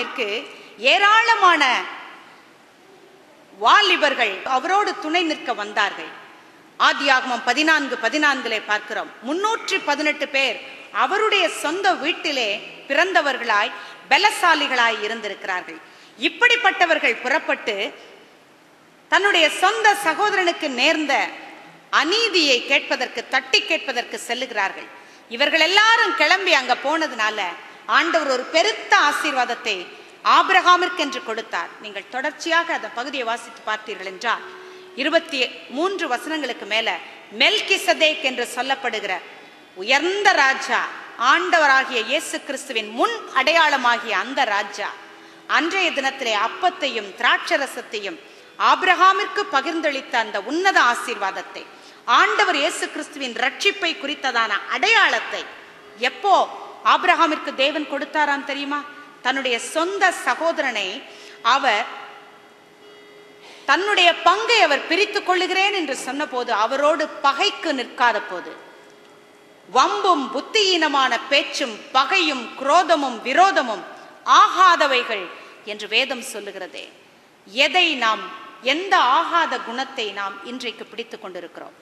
ஆபிரகாமிற்கு ஏராளமான வாலிபர்கள் அவரோடு துணை நிற்க வந்தார்கள். ஆதியாகமம் 14:14 பார்க்கிறோம். 318 பேர் அவருடைய சொந்த வீட்டிலே பிறந்தவர்களாய் பலசாலிகளாய் இருந்திருக்கிறார்கள். இப்படிப்பட்டவர்கள் புறப்பட்டு தன்னுடைய சொந்த சகோதரனுக்கு நேர்ந்த அநீதியை கேட்பதற்கு, தட்டி கேட்பதற்கு செல்லுகிறார்கள். இவர்கள் எல்லாரும் கிளம்பி அங்க போனதுனால ஆண்டவர் ஒரு பெருத்த ஆசீர்வாதத்தை ஆபிரகாமிற்கு என்று கொடுத்தார். நீங்கள் தொடர்ச்சியாக அந்த பகுதியை வாசித்து பார்த்தீர்கள் என்றால் 23 வசனங்களுக்கு மேல மெல்கிசதேக் என்று சொல்லப்படுகிற உயர்ந்த ராஜா, ஆண்டவராகிய இயேசு கிறிஸ்துவின் முன் அடையாளமாகிய அந்த ராஜா அன்றைய தினத்திலே அப்பத்தையும் திராட்சரசத்தையும் ஆபிரகாமிற்கு பகிர்ந்தளித்த அந்த உன்னத ஆசீர்வாதத்தை, ஆண்டவர் இயேசு கிறிஸ்துவின் ரட்சிப்பை குறித்ததான அடையாளத்தை எப்போ ஆபிரகாமிற்கு தேவன் கொடுத்தாராம் தெரியுமா? தன்னுடைய சொந்த சகோதரனை அவர் தன்னுடைய பங்கை அவர் பிரித்துக் கொள்ளுகிறேன் என்று சொன்ன போது அவரோடு பகைக்கு நிற்காத போது, வம்பும் புத்தியீனமான பேச்சும் பகையும் குரோதமும் விரோதமும் ஆகாதவைகள் என்று வேதம் சொல்லுகிறதே. எதை நாம், எந்த ஆகாத குணத்தை நாம் இன்றைக்கு பிடித்துக் கொண்டிருக்கிறோம்?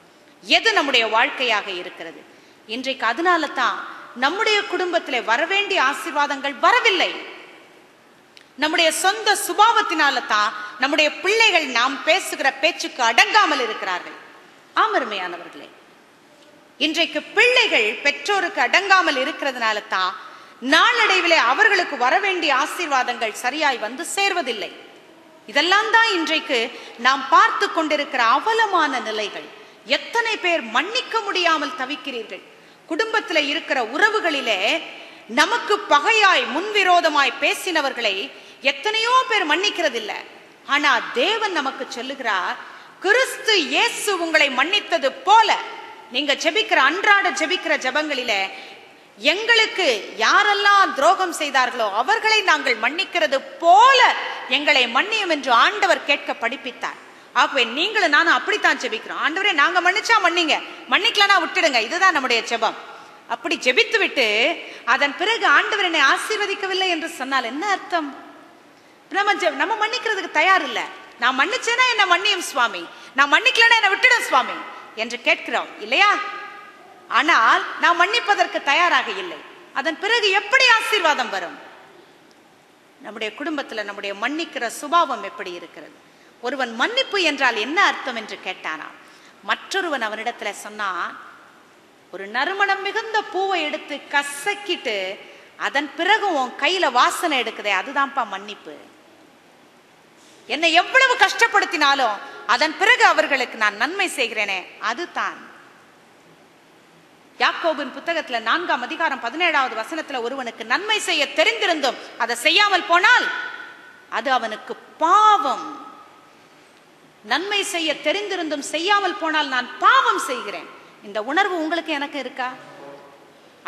எது நம்முடைய வாழ்க்கையாக இருக்கிறது இன்றைக்கு? அதனால தான் நம்முடைய குடும்பத்திலே வரவேண்டிய ஆசீர்வாதங்கள் வரவில்லை. நம்முடைய சொந்த சுபாவத்தினால தான் நம்முடைய பிள்ளைகள் நாம் பேசுகிற பேச்சுக்கு அடங்காமல் இருக்கிறார்கள். ஆமருமையானவர்களே, இன்றைக்கு பிள்ளைகள் பெற்றோருக்கு அடங்காமல் இருக்கிறதுனால தான் நாளடைவிலே அவர்களுக்கு வரவேண்டிய ஆசீர்வாதங்கள் சரியாய் வந்து சேர்வதில்லை. இதெல்லாம் தான் இன்றைக்கு நாம் பார்த்து கொண்டிருக்கிற அவலமான நிலைகள். எத்தனை பேர் மன்னிக்க முடியாமல் தவிக்கிறீர்கள்? குடும்பத்தில் இருக்கிற உறவுகளிலே நமக்கு பகையாய் முன்விரோதமாய் பேசினவர்களை எத்தனையோ பேர் மன்னிக்கிறதில்லை. ஆனா தேவன் நமக்கு சொல்லுகிறார், கிறிஸ்து இயேசு உங்களை மன்னித்தது போல நீங்க ஜெபிக்கிற அன்றாட ஜெபிக்கிற ஜெபங்களிலே எங்களுக்கு யாரெல்லாம் துரோகம் செய்தார்களோ அவர்களை நாங்கள் மன்னிக்கிறது போல எங்களை மன்னியும் என்று ஆண்டவர் கேட்க படிப்பித்தார். ஆகவே நீங்களும் நானும் அப்படித்தான் ஜெபிக்கிறோம். ஆண்டவரே, நாங்க மன்னிச்சா மன்னிங்க, மன்னிக்கலனா விட்டுடுங்க. இதுதான் நம்முடைய ஜெபம். அப்படி ஜெபித்து விட்டு அதன் பிறகு ஆண்டவர் என்னை ஆசீர்வதிக்கவில்லை என்று சொன்னால் என்ன அர்த்தம்? நம்ம மன்னிக்கிறதுக்கு தயார் இல்ல. நான் மன்னிச்சேனா என்ன மன்னியும் சுவாமி, நான் மன்னிக்கலனா என்ன விட்டுடும் சுவாமி என்று கேட்கிறோம் இல்லையா? ஆனால் நாம் மன்னிப்பதற்கு தயாராக இல்லை. அதன் பிறகு எப்படி ஆசீர்வாதம் வரும்? நம்முடைய குடும்பத்தில் நம்முடைய மன்னிக்கிற சுபாவம் எப்படி இருக்கிறது? ஒருவன் மன்னிப்பு என்றால் என்ன அர்த்தம் என்று கேட்டானா, மற்றொருவன் அவனிடத்துல சொன்னான், ஒரு நறுமணம் மிகுந்த பூவை எடுத்து கசக்கிட்டு அதன் பிறகு உன் கையில வாசனை எடுக்குதே, அதுதான்ப்பா மன்னிப்பு. என்னை எவ்வளவு கஷ்டப்படுத்தினாலும் அதன் பிறகு அவர்களுக்கு நான் நன்மை செய்கிறேனே, அதுதான். யாக்கோபின் புத்தகத்துல 4ஆம் அதிகாரம் 17வது வசனத்துல ஒருவனுக்கு நன்மை செய்ய தெரிந்திருந்தும் அதை செய்யாமல் போனால் அது அவனுக்கு பாவம். நன்மை செய்ய தெரிந்திருந்தும் செய்யாமல் போனால் நான் பாவம் செய்கிறேன். இந்த உணர்வு உங்களுக்கு எனக்கு இருக்கா?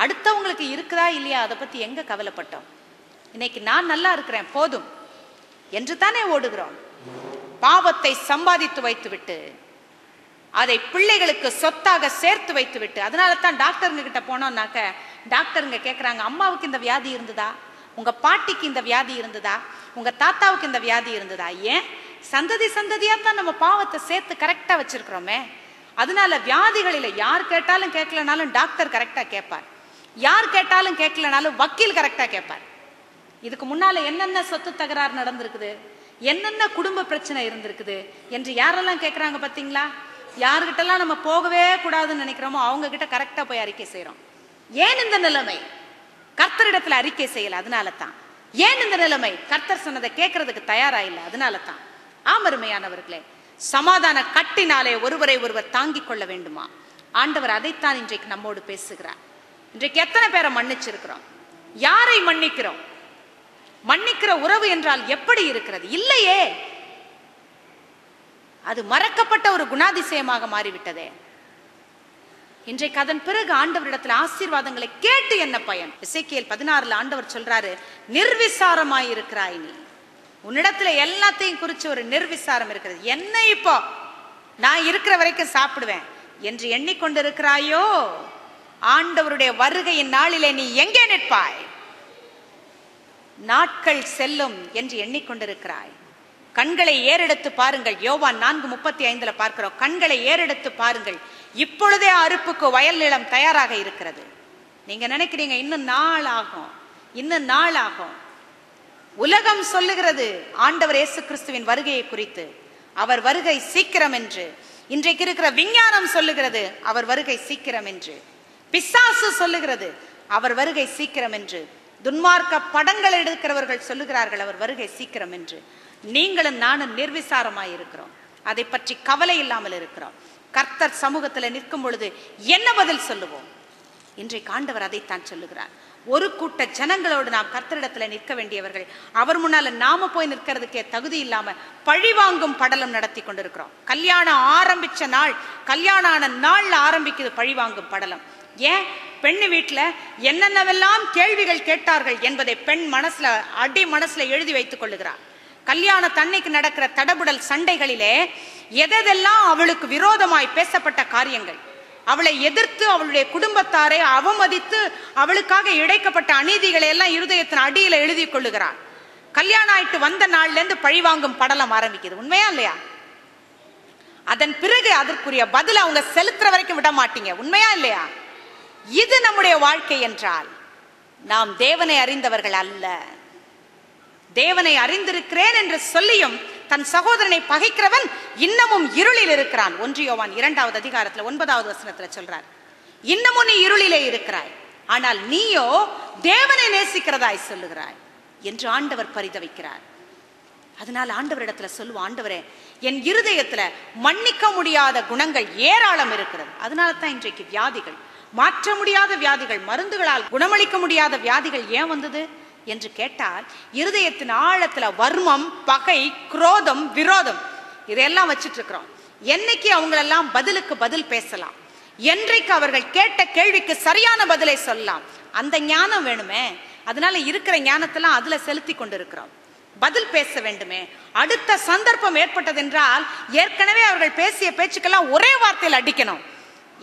அடுத்தவங்களுக்கு இருக்குதா இல்லையா? அதை பத்தி எங்க கவலைப்பட்டோம்? இன்னைக்கு நான் நல்லா இருக்கிறேன் போதும் என்று தானே ஓடுகிறோம். பாவத்தை சம்பாதித்து வைத்து விட்டு அதை பிள்ளைகளுக்கு சொத்தாக சேர்த்து வைத்து விட்டு, அதனால தான் டாக்டருங்க கிட்ட போனோம்னாக்க டாக்டருங்க கேட்குறாங்க, அம்மாவுக்கு இந்த வியாதி இருந்ததா, உங்க பாட்டிக்கு இந்த வியாதி இருந்ததா, உங்க தாத்தாவுக்கு இந்த வியாதி இருந்ததா? ஏன்? சந்ததி சந்ததியா தான் நம்ம பாவத்தை சேர்த்து கரெக்டா வச்சிருக்கிறோமே. அதனால வியாதிகளில யார் கேட்டாலும் கேட்கலனாலும் டாக்டர் கரெக்டா கேட்பார், யார் கேட்டாலும் கேட்கலனாலும் வக்கீல் கரெக்டா கேட்பார். இதுக்கு முன்னால என்னென்ன சொத்து தகராறு நடந்திருக்குது, என்னென்ன குடும்ப பிரச்சனை இருந்திருக்குது என்று யாரெல்லாம் கேட்கறாங்க பாத்தீங்களா? யாருகிட்டலாம் நம்ம போகவே கூடாதுன்னு நினைக்கிறோமோ அவங்க கிட்ட கரெக்டா போய் அறிக்கை செய்யறோம். ஏன் இந்த நிலைமை? கர்த்தரிடத்துல அறிக்கை செய்யல, அதனால தான். ஏன் இந்த நிலைமை? கர்த்தர் சொன்னதை கேட்கறதுக்கு தயாரா இல்லை, அதனால தான். ஆமருமையானவர்களே, சமாதான கட்டினாலே ஒருவரை ஒருவர் தாங்கிக் கொள்ள வேண்டுமா? ஆண்டவர் அதைத்தான் இன்றைக்கு நம்மோடு பேசுகிறார். இன்றைக்கு எத்தனை பேரை மன்னிச்சிருக்கிறோம்? யாரை மன்னிக்கிறோம்? மன்னிக்கிற உறவு என்றால் எப்படி இருக்கிறது? இல்லையே, அது மறக்கப்பட்ட ஒரு குணாதிசயமாக மாறிவிட்டதே. இன்றைக்கு அதன் பிறகு ஆண்டவரிடத்துல ஆசீர்வாதங்களை கேட்டு என்ன பயன்? எசேக்கியேல் 16 ஆண்டவர் சொல்றாரு, நிர்விசாரமாய் இருக்கிறாய் நீ. உன்னிடத்துல எல்லாத்தையும் குறிச்சு ஒரு நிர்விசாரம் இருக்கிறது. என்ன இப்போ நான் இருக்கிற வரைக்கும் சாப்பிடுவேன் என்று எண்ணிக்கொண்டிருக்கிறாயோ, ஆண்டவருடைய வருகையின் நாளிலே நீ எங்கே நிற்பாய்? நாட்கள் செல்லும் என்று எண்ணிக்கொண்டிருக்கிறாய். கண்களை ஏறெடுத்து பாருங்கள். யோவான் 4:35 பார்க்கிறோம். கண்களை ஏறெடுத்து பாருங்கள், இப்பொழுதே அறுப்புக்கு வயல் நிலம் தயாராக இருக்கிறது. நீங்க நினைக்கிறீங்க இன்னும் நாள் ஆகும், இன்னும் நாள் ஆகும். உலகம் சொல்லுகிறது ஆண்டவர் இயேசு கிறிஸ்துவின் வருகையை குறித்து, அவர் வருகை சீக்கிரம் என்று. இன்றைக்கு இருக்கிற விஞ்ஞானம் சொல்லுகிறது அவர் வருகை சீக்கிரம் என்று. பிசாசு சொல்லுகிறது அவர் வருகை சீக்கிரம் என்று. துன்மார்க்க படங்கள் எடுக்கிறவர்கள் சொல்லுகிறார்கள் அவர் வருகை சீக்கிரம் என்று. நீங்களும் நானும் நிர்விசாரமாய் இருக்கிறோம், அதை பற்றி கவலை இல்லாமல் இருக்கிறோம். கர்த்தர் சமூகத்தில் நிற்கும் பொழுது என்ன பதில் சொல்லுவோம்? இன்றைக்கு ஆண்டவர் அதைத்தான் சொல்லுகிறார். ஒரு கூட்ட ஜனங்களோடு நாம் கர்த்தரிடத்துல நிற்க வேண்டியவர்கள். அவர் முன்னால நாம போய் நிற்கிறதுக்கே தகுதி இல்லாம பழிவாங்கும் படலம் நடத்தி கொண்டிருக்கிறோம். கல்யாணம் ஆரம்பிச்ச நாள், கல்யாணம் ஆன நாள்ல ஆரம்பிக்குது பழிவாங்கும் படலம். ஏன்? பெண்ணு வீட்டுல என்னென்னவெல்லாம் கேள்விகள் கேட்டார்கள் என்பதை பெண் மனசுல அடி மனசுல எழுதி வைத்துக் கொள்ளுகிறார். கல்யாண தன்னைக்கு நடக்கிற தடபுடல் சண்டைகளிலே எதெல்லாம் அவளுக்கு விரோதமாய் பேசப்பட்ட காரியங்கள், அவளை எதிர்த்து அவளுடைய குடும்பத்தாரை அவமதித்து அவளுக்காக இழைக்கப்பட்ட அநீதிகளை எல்லாம் இருதயத்தின் அடியில எழுதி கொள்ளுகிறார். கல்யாணம் ஆயிட்டு வந்த நாள்ல இருந்து பழிவாங்கும் படலம் ஆரம்பிக்குது. உண்மையா இல்லையா? அதன் பிறகு அதற்குரிய பதில் அவங்க செலுத்துற வரைக்கும் விட மாட்டீங்க. உண்மையா இல்லையா? இது நம்முடைய வாழ்க்கை என்றால் நாம் தேவனை அறிந்தவர்கள் அல்ல. தேவனை அறிந்திருக்கிறேன் என்று சொல்லியும் தன் சகோதரனை பகைக்கிறவன் இன்னமும் இருளில் இருக்கிறான். 1 யோவான் 2:9 சொல்றார், இன்னமும் நீ இருளிலே இருக்கிறாய், ஆனால் நீயோ தேவனை நேசிக்கிறதாய் சொல்லுகிறாய் என்று ஆண்டவர் பரிதவிக்கிறார். அதனால ஆண்டவரிடத்துல சொல்லுவோம், ஆண்டவரே என் இருதயத்துல மன்னிக்க முடியாத குணங்கள் ஏராளம் இருக்கிறது. அதனால தான் இன்றைக்கு வியாதிகள், மாற்ற முடியாத வியாதிகள், மருந்துகளால் குணமளிக்க முடியாத வியாதிகள் ஏன் வந்தது என்று கேட்டால், இருதயத்தின் ஆழத்துல வர்மம், பகை, குரோதம், விரோதம் இதையெல்லாம் வச்சிட்டு இருக்கிறோம். என்னைக்கு அவங்களெல்லாம் பதிலுக்கு பதில் பேசலாம், என்றைக்கு அவர்கள் கேட்ட கேள்விக்கு சரியான பதிலை சொல்லலாம், அந்த ஞானம் வேணுமே. அதனால இருக்கிற ஞானத்தெல்லாம் அதுல செலுத்தி கொண்டிருக்கிறோம். பதில் பேச வேண்டுமே. அடுத்த சந்தர்ப்பம் ஏற்பட்டதென்றால் ஏற்கனவே அவர்கள் பேசிய பேச்சுக்கெல்லாம் ஒரே வார்த்தையில் அடிக்கணும்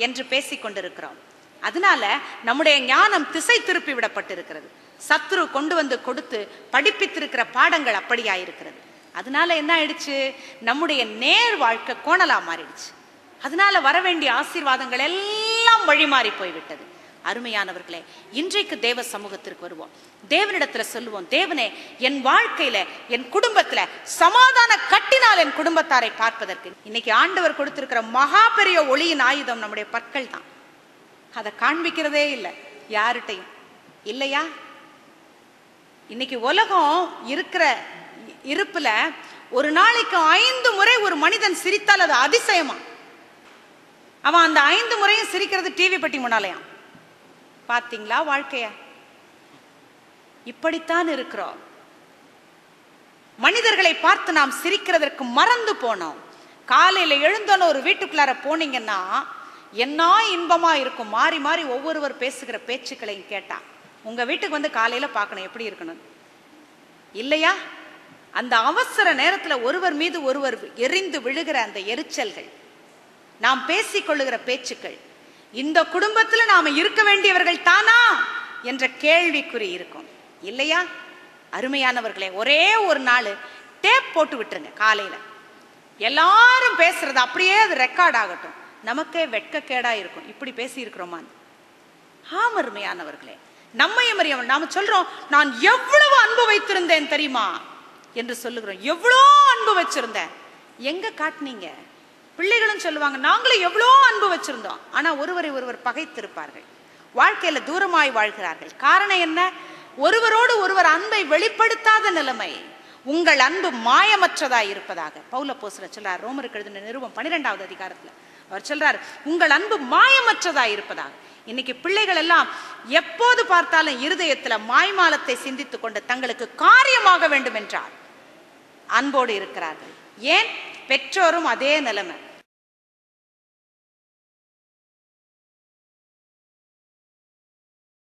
என்று பேசிக் கொண்டிருக்கிறோம். அதனால நம்முடைய ஞானம் திசை திருப்பி விடப்பட்டிருக்கிறது. சத்ரு கொண்டு வந்து கொடுத்து படிப்பித்திருக்கிற பாடங்கள் அப்படியாயிருக்கிறது. அதனால என்ன ஆயிடுச்சு? நம்முடைய நேர் வாழ்க்கை கோணலா மாறிடுச்சு. அதனால வரவேண்டிய ஆசீர்வாதங்கள் எல்லாம் வழிமாறி போய்விட்டது. அருமையானவர்களே, இன்றைக்கு தேவ சமூகத்திற்கு வருவோம். தேவனிடத்துல சொல்லுவோம், தேவனே என் வாழ்க்கையில, என் குடும்பத்துல சமாதான கட்டினால் என் குடும்பத்தாரை பார்ப்பதற்கு. இன்னைக்கு ஆண்டவர் கொடுத்திருக்கிற மகா பெரிய ஒளியின் ஆயுதம் நம்முடைய பற்கள் தான். அதை காண்பிக்கிறதே இல்லை யார்கிட்டையும், இல்லையா? இன்னைக்கு உலகம் இருக்கிற இருப்புல ஒரு நாளைக்கு 5 முறை ஒரு மனிதன் சிரித்தால் அது அதிசயமா. அவன் அந்த 5 முறையும் சிரிக்கிறது டிவி பெட்டி முன்னாலயா. பாத்தீங்களா வாழ்க்கைய? இப்படித்தான் இருக்கிறோம். மனிதர்களை பார்த்து நாம் சிரிக்கிறதற்கு மறந்து போனோம். காலையில எழுந்தோன்னு ஒரு வீட்டுக்குள்ளார போனீங்கன்னா என்ன இன்பமா இருக்கும். மாறி மாறி ஒவ்வொருவர் பேசுகிற பேச்சுக்களையும் கேட்டா உங்க வீட்டுக்கு வந்து காலையில பார்க்கணும் எப்படி இருக்கணும், இல்லையா? அந்த அவசர நேரத்துல ஒருவர் மீது ஒருவர் எரிந்து விழுகிற அந்த எரிச்சல்கள், நாம் பேசிக்கொள்ளுகிற பேச்சுக்கள், இந்த குடும்பத்துல நாம இருக்க வேண்டியவர்கள் தானா என்ற கேள்விக்குறி இருக்கும், இல்லையா? அருமையானவர்களே, ஒரே ஒரு நாள் டேப் போட்டு விட்டுருங்க. காலையில எல்லாரும் பேசுறது அப்படியே அது ரெக்கார்ட் ஆகட்டும். நமக்கே வெட்கக்கேடா இருக்கும், இப்படி பேசி இருக்கிறோமா? ஆம் அருமையானவர்களே, நம்மையும் அறியாமல் நாம சொல்றோம், நான் எவ்வளவு அன்பு வைத்திருந்தேன் தெரியுமா என்று சொல்லுகிறோம். எவ்வளோ அன்பு வச்சிருந்தேன். எங்க காட்டினீங்க? பிள்ளைகளும் சொல்லுவாங்க, நாங்களும் எவ்வளோ அன்பு வச்சிருந்தோம். ஆனா ஒருவரை ஒருவர் பகைத்திருப்பார்கள், வாழ்க்கையில தூரமாய் வாழ்கிறார்கள். காரணம் என்ன? ஒருவரோடு ஒருவர் அன்பை வெளிப்படுத்தாத நிலைமை. உங்கள் அன்பு மாயமற்றதாய் இருப்பதாக பவுல் அப்போஸ்தலர் சொல்றார். ரோமருக்கு எழுதின நிருபம் 12வது அதிகாரத்துல அவர் சொல்றார், உங்கள் அன்பு மாயமற்றதாய் இருப்பதாக. இன்னைக்கு பிள்ளைகள் எல்லாம் எப்போது பார்த்தாலும் இருதயத்துல மாய்மாலத்தை சிந்தித்துக் கொண்டு தங்களுக்கு காரியமாக வேண்டும் என்றால் அன்போடு இருக்கிறார்கள். ஏன்? பெற்றோரும் அதே நிலைமை.